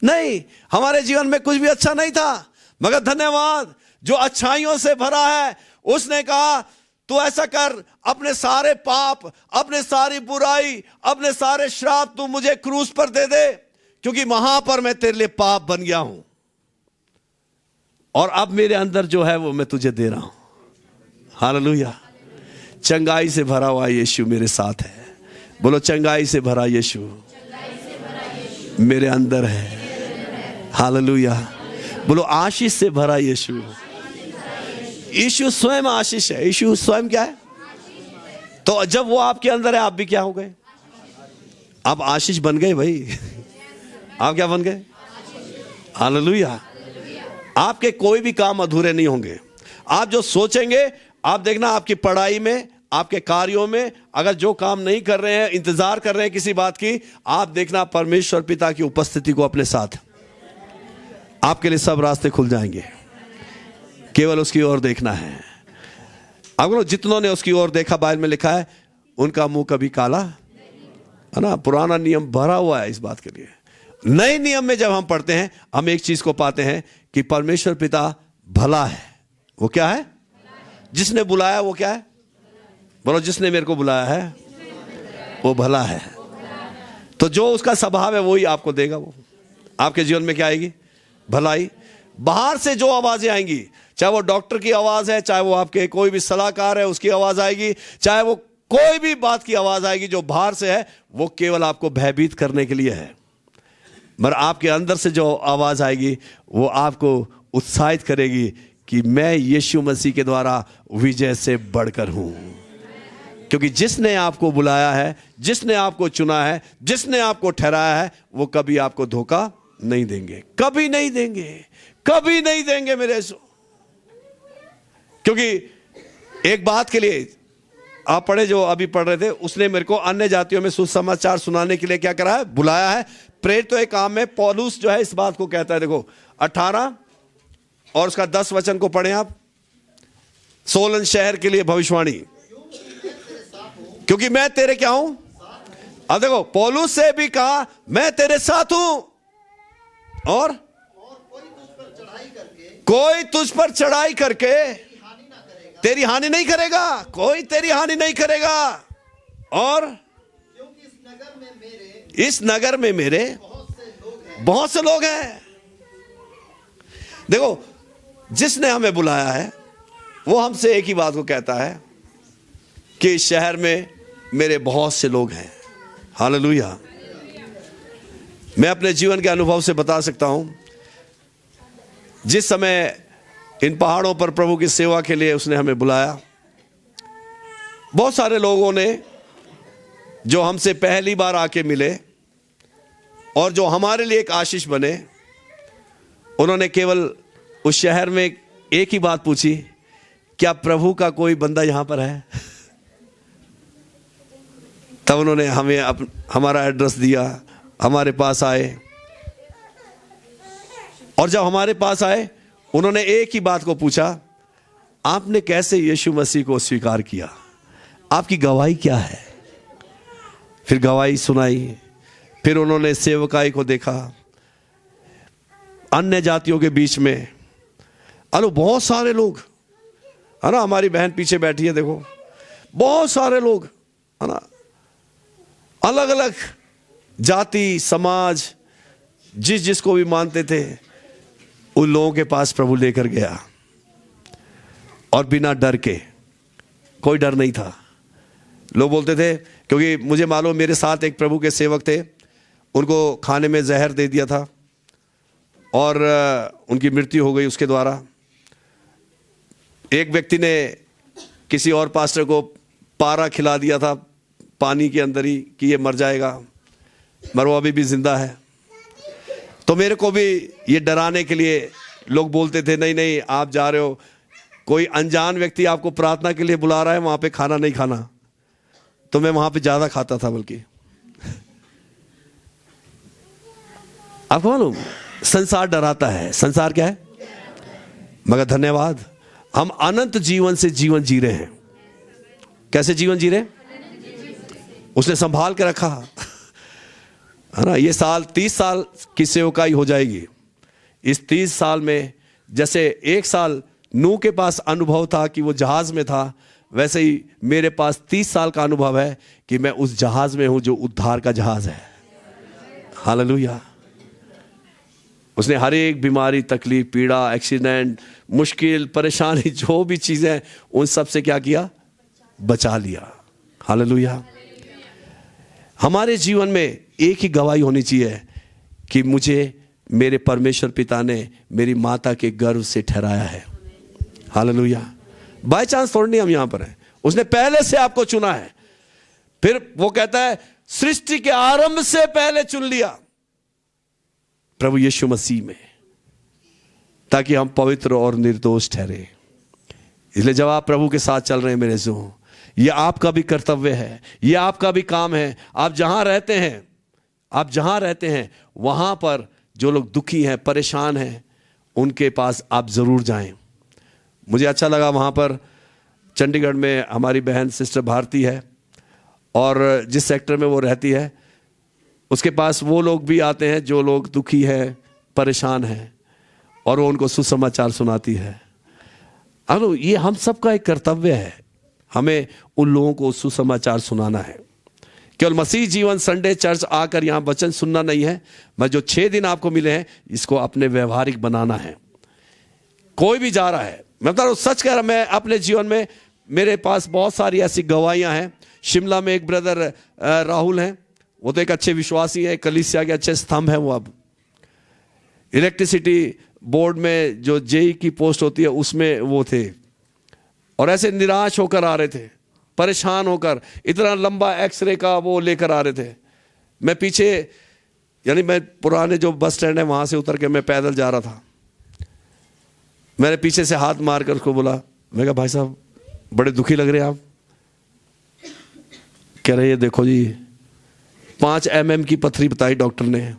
नहीं, हमारे जीवन में कुछ भी अच्छा नहीं था, मगर धन्यवाद जो अच्छाइयों से भरा है, उसने कहा तू ऐसा कर, अपने सारे पाप, अपने सारी बुराई, अपने सारे श्राप तू मुझे क्रूस पर दे दे, क्योंकि वहां पर मैं तेरे लिए पाप बन गया हूं, और अब मेरे अंदर जो है वो मैं तुझे दे रहा हूं। हालेलुया। चंगाई से भरा हुआ यीशु मेरे साथ है। बोलो, चंगाई से भरा यीशु मेरे अंदर है। हालेलुया। बोलो, आशीष से भरा यीशु। यीशु स्वयं आशीष है। यीशु स्वयं क्या है? तो जब वो आपके अंदर है, आप भी क्या हो गए? आप आशीष बन गए भाई। आप क्या बन गए? हालेलुया। आपके कोई भी काम अधूरे नहीं होंगे। आप जो सोचेंगे, आप देखना आपकी पढ़ाई में, आपके कार्यों में, अगर जो काम नहीं कर रहे हैं, इंतजार कर रहे हैं किसी बात की, आप देखना परमेश्वर पिता की उपस्थिति को अपने साथ, आपके लिए सब रास्ते खुल जाएंगे। केवल उसकी ओर देखना है। अब जितनों ने उसकी ओर देखा, बाइबल में लिखा है, उनका मुंह कभी काला है ना। पुराना नियम भरा हुआ है इस बात के लिए। नए नियम में जब हम पढ़ते हैं, हम एक चीज को पाते हैं कि परमेश्वर पिता भला है। वो क्या है? जिसने बुलाया वो क्या है? बोलो, जिसने मेरे को बुलाया है वो भला है। तो जो उसका स्वभाव है वही आपको देगा। वो आपके जीवन में क्या आएगी? भलाई। बाहर से जो आवाजें आएंगी, चाहे वो डॉक्टर की आवाज है, चाहे वो आपके कोई भी सलाहकार है उसकी आवाज आएगी, चाहे वो कोई भी बात की आवाज आएगी जो बाहर से है, वो केवल आपको भयभीत करने के लिए है। मगर आपके अंदर से जो आवाज आएगी वो आपको उत्साहित करेगी कि मैं यीशु मसीह के द्वारा विजय से बढ़कर हूं। क्योंकि जिसने आपको बुलाया है, जिसने आपको चुना है, जिसने आपको ठहराया है, वो कभी आपको धोखा नहीं देंगे। कभी नहीं देंगे, कभी नहीं देंगे मेरे यीशु। क्योंकि एक बात के लिए आप पढ़े, जो अभी पढ़ रहे थे, उसने मेरे को अन्य जातियों में सुसमाचार सुनाने के लिए क्या करा है? बुलाया है। प्रेरित तो एक काम में पौलुस जो है इस बात को कहता है। देखो 18 और उसका 10 वचन को पढ़ें आप। सोलन शहर के लिए भविष्यवाणी, क्योंकि मैं तेरे क्या हूं। अब देखो, पौलुस से भी कहा मैं तेरे साथ हूं, और कोई तुझ पर चढ़ाई करके तेरी हानि नहीं करेगा। कोई तेरी हानि नहीं करेगा। और क्योंकि इस नगर में मेरे बहुत से लोग हैं। देखो, जिसने हमें बुलाया है वो हमसे एक ही बात को कहता है कि इस शहर में मेरे बहुत से लोग हैं। हालेलुया। मैं अपने जीवन के अनुभव से बता सकता हूं, जिस समय इन पहाड़ों पर प्रभु की सेवा के लिए उसने हमें बुलाया, बहुत सारे लोगों ने जो हमसे पहली बार आके मिले और जो हमारे लिए एक आशीष बने, उन्होंने केवल उस शहर में एक ही बात पूछी, क्या प्रभु का कोई बंदा यहां पर है? तब उन्होंने हमें हमारा एड्रेस दिया, हमारे पास आए, और जब हमारे पास आए उन्होंने एक ही बात को पूछा, आपने कैसे यीशु मसीह को स्वीकार किया? आपकी गवाही क्या है? फिर गवाही सुनाई। फिर उन्होंने सेवकाई को देखा अन्य जातियों के बीच में। अरे बहुत सारे लोग है ना, हमारी बहन पीछे बैठी है, देखो बहुत सारे लोग है ना, अलग अलग जाति समाज, जिसको भी मानते थे, उन लोगों के पास प्रभु लेकर गया, और बिना डर के, कोई डर नहीं था। लोग बोलते थे, क्योंकि मुझे मालूम मेरे साथ एक प्रभु के सेवक थे, उनको खाने में जहर दे दिया था और उनकी मृत्यु हो गई उसके द्वारा। एक व्यक्ति ने किसी और पास्टर को पारा खिला दिया था पानी के अंदर ही कि ये मर जाएगा, मगर वो अभी भी जिंदा है। तो मेरे को भी ये डराने के लिए लोग बोलते थे, नहीं नहीं आप जा रहे हो, कोई अनजान व्यक्ति आपको प्रार्थना के लिए बुला रहा है, वहाँ पे खाना नहीं खाना। तो मैं वहाँ पे ज़्यादा खाता था बल्कि आपको मालूम, संसार डराता है। संसार क्या है? मगर धन्यवाद, हम अनंत जीवन से जीवन जी रहे हैं। कैसे जीवन जी रहे हैं? उसने संभाल के रखा है ना। ये साल 30 साल की सेवकाई हो जाएगी। इस 30 साल में जैसे एक साल नूह के पास अनुभव था कि वो जहाज में था, वैसे ही मेरे पास 30 साल का अनुभव है कि मैं उस जहाज में हूं जो उद्धार का जहाज है। हालेलुया। उसने हर एक बीमारी, तकलीफ, पीड़ा, एक्सीडेंट, मुश्किल, परेशानी, जो भी चीजें, उन सब से क्या किया? बचा लिया। हालेलुया। हमारे जीवन में एक ही गवाही होनी चाहिए कि मुझे मेरे परमेश्वर पिता ने मेरी माता के गर्भ से ठहराया है। हालेलुया। बाय चांस थोड़ी नहीं हम यहां पर हैं, उसने पहले से आपको चुना है। फिर वो कहता है सृष्टि के आरंभ से पहले चुन लिया प्रभु यीशु मसीह में, ताकि हम पवित्र और निर्दोष ठहरे। इसलिए जब आप प्रभु के साथ चल रहे हैं मेरे जो, ये आपका भी कर्तव्य है, ये आपका भी काम है। आप जहां रहते हैं वहां पर जो लोग दुखी हैं, परेशान हैं, उनके पास आप जरूर जाएं। मुझे अच्छा लगा, वहाँ पर चंडीगढ़ में हमारी बहन सिस्टर भारती है, और जिस सेक्टर में वो रहती है उसके पास वो लोग भी आते हैं जो लोग दुखी हैं, परेशान हैं, और वो उनको सुसमाचार सुनाती है। अनु, ये हम सबका एक कर्तव्य है, हमें उन लोगों को सुसमाचार सुनाना है। केवल मसीह जीवन संडे चर्च आकर यहाँ वचन सुनना नहीं है, मैं जो 6 दिन आपको मिले हैं इसको अपने व्यवहारिक बनाना है। कोई भी जा रहा है, मैं बता रहा हूं, सच कह रहा, मैं अपने जीवन में मेरे पास बहुत सारी ऐसी गवाहियां हैं। शिमला में एक ब्रदर राहुल हैं, वो तो एक अच्छे विश्वासी है, कलीसिया के अच्छे स्तंभ है। वो अब इलेक्ट्रिसिटी बोर्ड में जो जेई की पोस्ट होती है उसमें वो थे, और ऐसे निराश होकर आ रहे थे, परेशान होकर, इतना लंबा एक्सरे का वो लेकर आ रहे थे। मैं पीछे, यानी मैं पुराने जो बस स्टैंड है वहां से उतर के मैं पैदल जा रहा था। मैंने पीछे से हाथ मारकर उसको बोला, मैं कहा भाई साहब बड़े दुखी लग रहे हैं आप। कह रहे, ये देखो जी 5 mm की पथरी बताई डॉक्टर ने,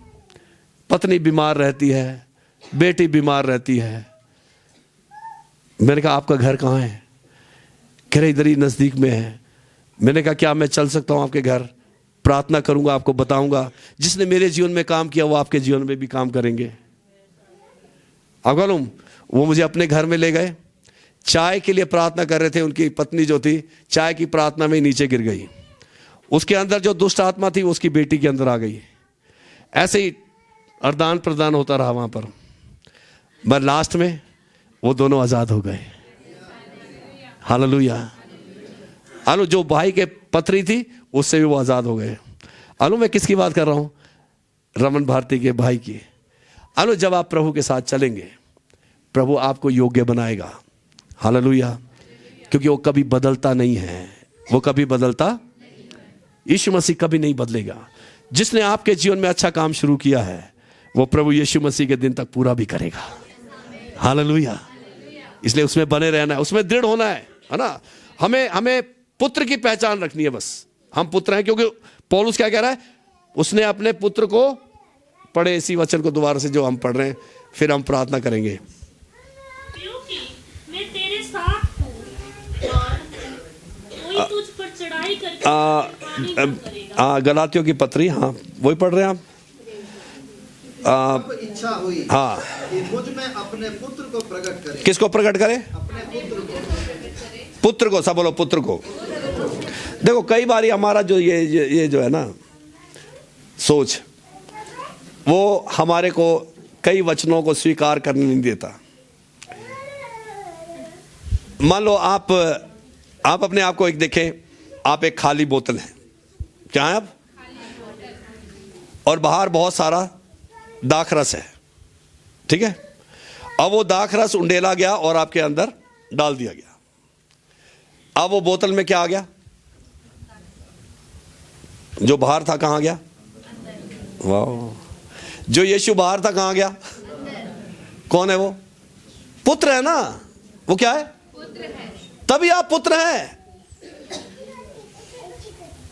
पत्नी बीमार रहती है, बेटी बीमार रहती है। मैंने कहा आपका घर कहाँ है? कह रहे इधर ही नजदीक में है। मैंने कहा क्या मैं चल सकता हूं आपके घर? प्रार्थना करूंगा, आपको बताऊंगा। जिसने मेरे जीवन में काम किया वो आपके जीवन में भी काम करेंगे। आप मालूम, वो मुझे अपने घर में ले गए, चाय के लिए प्रार्थना कर रहे थे। उनकी पत्नी जो थी चाय की प्रार्थना में नीचे गिर गई। उसके अंदर जो दुष्ट आत्मा थी उसकी बेटी के अंदर आ गई। ऐसे ही आदान प्रदान होता रहा वहां पर, पर लास्ट में वो दोनों आजाद हो गए। हालेलुया। आलू जो भाई के पथरी थी उससे भी वो आजाद हो गए। आलू मैं किसकी बात कर रहा हूं? रमन भारती के भाई की। आलू जब आप प्रभु के साथ चलेंगे प्रभु आपको योग्य बनाएगा। हालेलुया। क्योंकि वो कभी बदलता नहीं है, वो कभी बदलता, यीशु मसीह कभी नहीं बदलेगा। जिसने आपके जीवन में अच्छा काम शुरू किया है वो प्रभु यीशु मसीह के दिन तक पूरा भी करेगा। हालेलुया। इसलिए उसमें बने रहना है, उसमें दृढ़ होना है ना। हमें पुत्र की पहचान रखनी है। बस हम पुत्र हैं, क्योंकि पौलुस क्या कह रहा है? उसने अपने पुत्र को, पढ़े इसी वचन को दोबारा से जो हम पढ़ रहे हैं, फिर हम प्रार्थना करेंगे। क्योंकि मैं तेरे साथ हूँ और कोई तुझ पर चढ़ाई करके हानि न करेगा। गलातियों की पत्री, हाँ वही पढ़ रहे हैं आप। अब इच्छा हुई हाँ कि मुझ में अपने पुत्र को प्रकट करे। किसको प्रकट करे? अपने पुत्र को। पुत्र को, सब बोलो पुत्र को। देखो कई बार हमारा जो ये जो है ना सोच, वो हमारे को कई वचनों को स्वीकार करने नहीं देता। मान लो आप अपने आप को एक देखें, आप एक खाली बोतल हैं। क्या है आप? और बाहर बहुत सारा दाखरस है, ठीक है। अब वो दाखरस उंडेला गया और आपके अंदर डाल दिया गया। अब वो बोतल में क्या आ गया? जो बाहर था कहां गया? वाह। जो यीशु बाहर था कहां गया? कौन है वो? पुत्र है ना। वो क्या है? पुत्र है। तभी आप पुत्र हैं।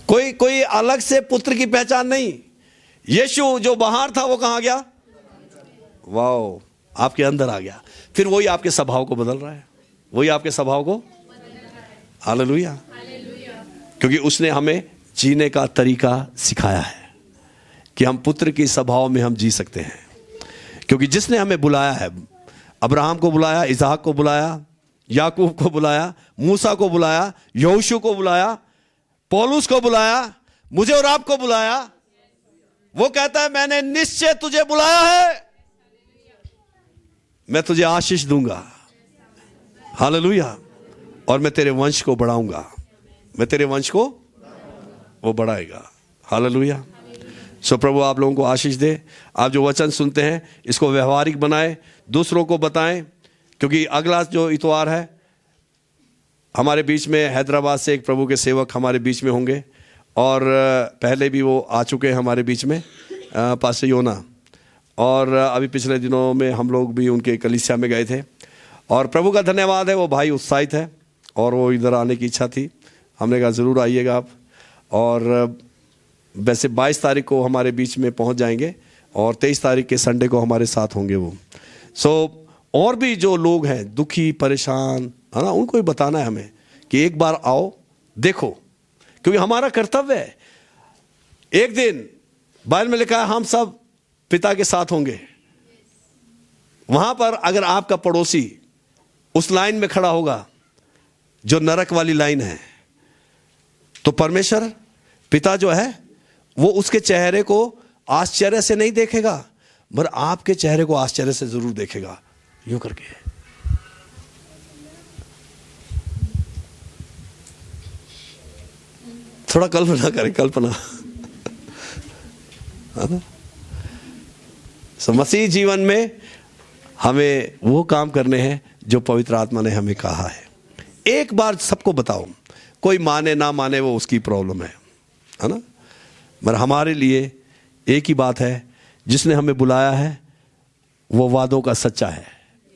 कोई अलग से पुत्र की पहचान नहीं। यीशु जो बाहर था वो कहां गया? वाह, आपके अंदर आ गया, फिर वही आपके स्वभाव को बदल रहा है, वही आपके स्वभाव को, हालेलुया, क्योंकि उसने हमें जीने का तरीका सिखाया है कि हम पुत्र के स्वभाव में हम जी सकते हैं। क्योंकि जिसने हमें बुलाया है, अब्राहम को बुलाया, इसहाक को बुलाया, याकूब को बुलाया, मूसा को बुलाया, यहोशू को बुलाया, पौलुस को बुलाया, मुझे और आपको बुलाया, वो कहता है मैंने निश्चय तुझे बुलाया है, मैं तुझे आशीष दूंगा, हालेलुया, और मैं तेरे वंश को बढ़ाऊंगा, मैं तेरे वंश को वो बढ़ाएगा, हालेलुया। सो प्रभु आप लोगों को आशीष दे। आप जो वचन सुनते हैं इसको व्यवहारिक बनाएं, दूसरों को बताएं, क्योंकि अगला जो इतवार है हमारे बीच में हैदराबाद से एक प्रभु के सेवक हमारे बीच में होंगे, और पहले भी वो आ चुके हैं हमारे बीच में, पास्टर योना, और अभी पिछले दिनों में हम लोग भी उनके कलीसिया में गए थे, और प्रभु का धन्यवाद है, वो भाई उत्साहित है और वो इधर आने की इच्छा थी। हमने कहा ज़रूर आइएगा आप, और वैसे 22 तारीख को हमारे बीच में पहुंच जाएंगे और 23 तारीख के संडे को हमारे साथ होंगे वो। और भी जो लोग हैं दुखी परेशान है ना, उनको ही बताना है हमें कि एक बार आओ देखो, क्योंकि हमारा कर्तव्य है। एक दिन बाइबल में लिखा है हम सब पिता के साथ होंगे, वहां पर अगर आपका पड़ोसी उस लाइन में खड़ा होगा जो नरक वाली लाइन है, तो परमेश्वर पिता जो है वो उसके चेहरे को आश्चर्य से नहीं देखेगा, मगर आपके चेहरे को आश्चर्य से जरूर देखेगा, यूं करके। थोड़ा कल्पना करें, कल्पना मसीह जीवन में हमें वो काम करने हैं जो पवित्र आत्मा ने हमें कहा है। एक बार सबको बताओ, कोई माने ना माने वो उसकी प्रॉब्लम है ना, मगर हमारे लिए एक ही बात है, जिसने हमें बुलाया है वो वादों का सच्चा है।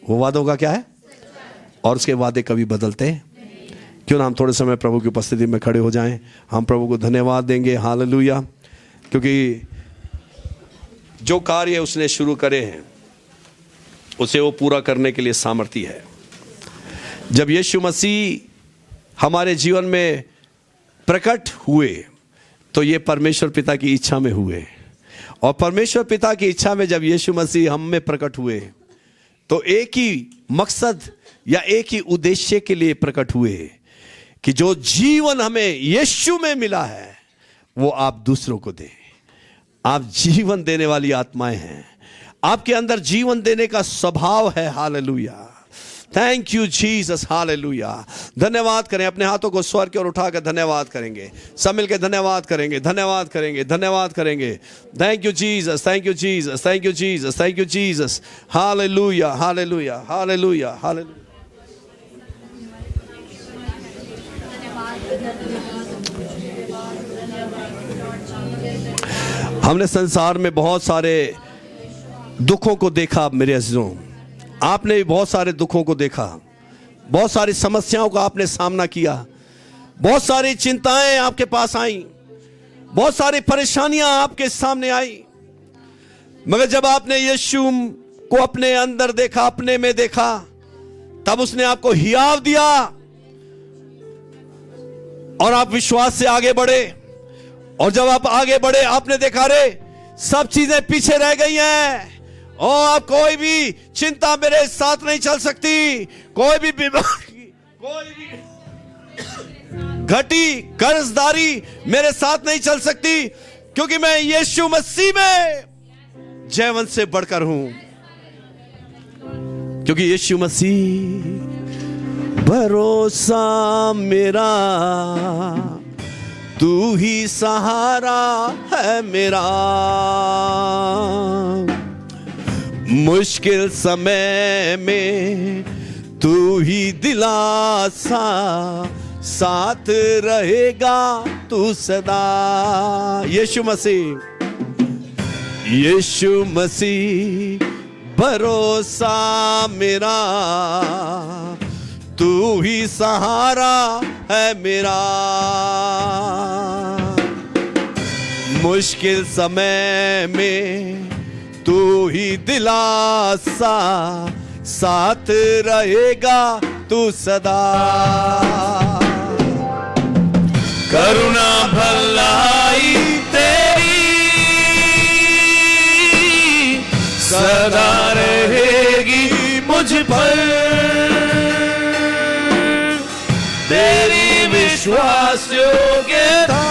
वो वादों का क्या है? और उसके वादे कभी बदलते हैं। क्यों ना हम थोड़े समय प्रभु की उपस्थिति में खड़े हो जाएं, हम प्रभु को धन्यवाद देंगे, हालेलुया, क्योंकि जो कार्य उसने शुरू करे हैं उसे वो पूरा करने के लिए सामर्थी है। जब यीशु मसीह हमारे जीवन में प्रकट हुए तो ये परमेश्वर पिता की इच्छा में हुए, और परमेश्वर पिता की इच्छा में जब यीशु मसीह हम में प्रकट हुए तो एक ही मकसद या एक ही उद्देश्य के लिए प्रकट हुए कि जो जीवन हमें यीशु में मिला है वो आप दूसरों को दें। आप जीवन देने वाली आत्माएं हैं, आपके अंदर जीवन देने का स्वभाव है, hallelujah. Thank you Jesus, hallelujah. धन्यवाद करें, अपने हाथों को स्वर की ओर उठाकर धन्यवाद करेंगे, सब मिलकर धन्यवाद करेंगे, धन्यवाद करेंगे, धन्यवाद करेंगे। Thank you Jesus, thank you Jesus, thank you Jesus, thank you Jesus, hallelujah, hallelujah, hallelujah, hallelujah. हमने संसार में बहुत सारे दुखों को देखा मेरे अज़ीज़ों, आपने भी बहुत सारे दुखों को देखा, बहुत सारी समस्याओं का आपने सामना किया, बहुत सारी चिंताएं आपके पास आई, बहुत सारी परेशानियां आपके सामने आई, मगर जब आपने यीशु को अपने अंदर देखा, अपने में देखा, तब उसने आपको हियाव दिया और आप विश्वास से आगे बढ़े। और जब आप आगे बढ़े आपने देखा रे सब चीजें पीछे रह गई हैं और अब कोई भी चिंता मेरे साथ नहीं चल सकती, कोई भी बीमारी, कोई भी घटी कर्जदारी मेरे साथ नहीं चल सकती, क्योंकि मैं यीशु मसीह में जयवंत से बढ़कर हूं, क्योंकि यीशु मसीह भरोसा मेरा, तू ही सहारा है मेरा, मुश्किल समय में तू ही दिलासा, साथ रहेगा तू सदा। यीशु मसीह, यीशु मसीह भरोसा मेरा, तू ही सहारा है मेरा, मुश्किल समय में तू ही दिलासा, साथ रहेगा तू सदा। करुणा भलाई तेरी सदा रहेगी मुझ पर, तेरी विश्वास योग्यता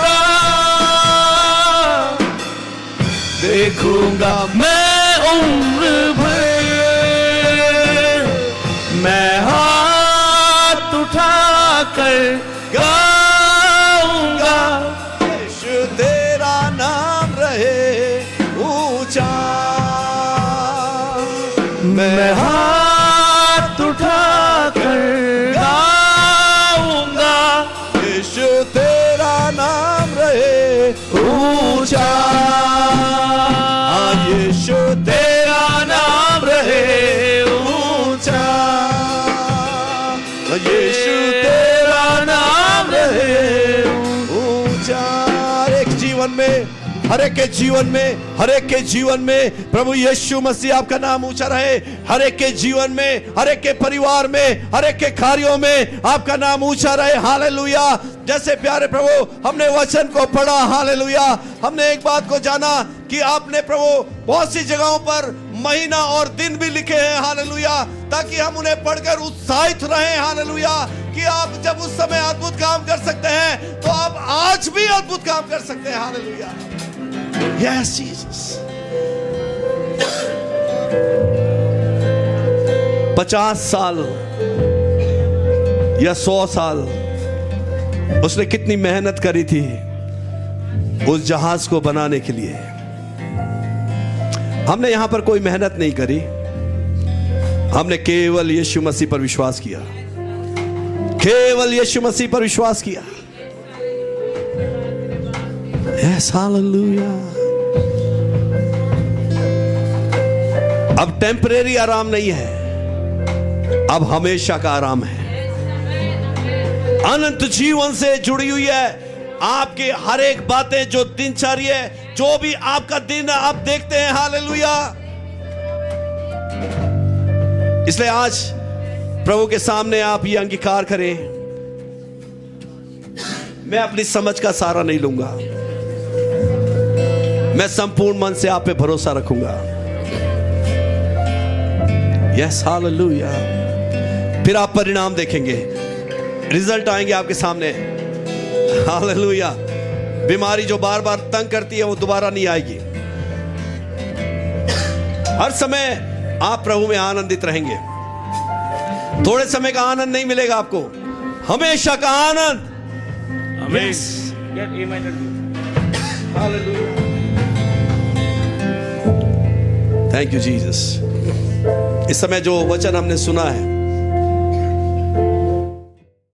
देखूंगा मैं उम्र भर। मैं हाथ उठाकर गाऊंगा, यीशु तेरा नाम रहे ऊंचा। मैं हाथ उठाकर गाऊंगा, यीशु तेरा नाम रहे ऊंचा। यीशु तेरा नाम रहे ऊंचा, यीशु तेरा नाम रहे ऊंचा। हर एक जीवन में, हर एक के जीवन में, हर एक के जीवन में प्रभु यीशु मसीह आपका नाम ऊंचा रहे। हर एक के जीवन में, हर एक के परिवार में, हर एक के कार्यों में आपका नाम ऊंचा रहे। हालेलुया। जैसे प्यारे प्रभु हमने वचन को पढ़ा, हालेलुया, हमने एक बात को जाना कि आपने प्रभु बहुत सी जगहों पर महीना और दिन भी लिखे हैं, हालेलुया, ताकि हम उन्हें पढ़कर उत्साहित रहें, हालेलुया, कि आप जब उस समय अद्भुत काम कर सकते हैं तो आप आज भी अद्भुत काम कर सकते हैं, हालेलुया। Yes Jesus. 50 साल या 100 साल उसने कितनी मेहनत करी थी उस जहाज को बनाने के लिए। हमने यहां पर कोई मेहनत नहीं करी, हमने केवल यीशु मसीह पर विश्वास किया, केवल यीशु मसीह पर विश्वास किया। Yes hallelujah. अब टेम्परेरी आराम नहीं है, अब हमेशा का आराम है। अनंत जीवन से जुड़ी हुई है आपकी हर एक बातें, जो दिनचर्या, जो भी आपका दिन आप देखते हैं, हालेलुया। इसलिए आज प्रभु के सामने आप ये अंगीकार करें, मैं अपनी समझ का सहारा नहीं लूंगा, मैं संपूर्ण मन से आप पे भरोसा रखूंगा। Yes hallelujah. फिर आप परिणाम देखेंगे, रिजल्ट आएंगे आपके सामने, हालेलुया। बीमारी जो बार बार तंग करती है वो दोबारा नहीं आएगी। हर समय आप प्रभु में आनंदित रहेंगे। थोड़े समय का आनंद नहीं मिलेगा आपको, हमेशा का आनंद। Amen. Thank you Jesus. इस समय जो वचन हमने सुना है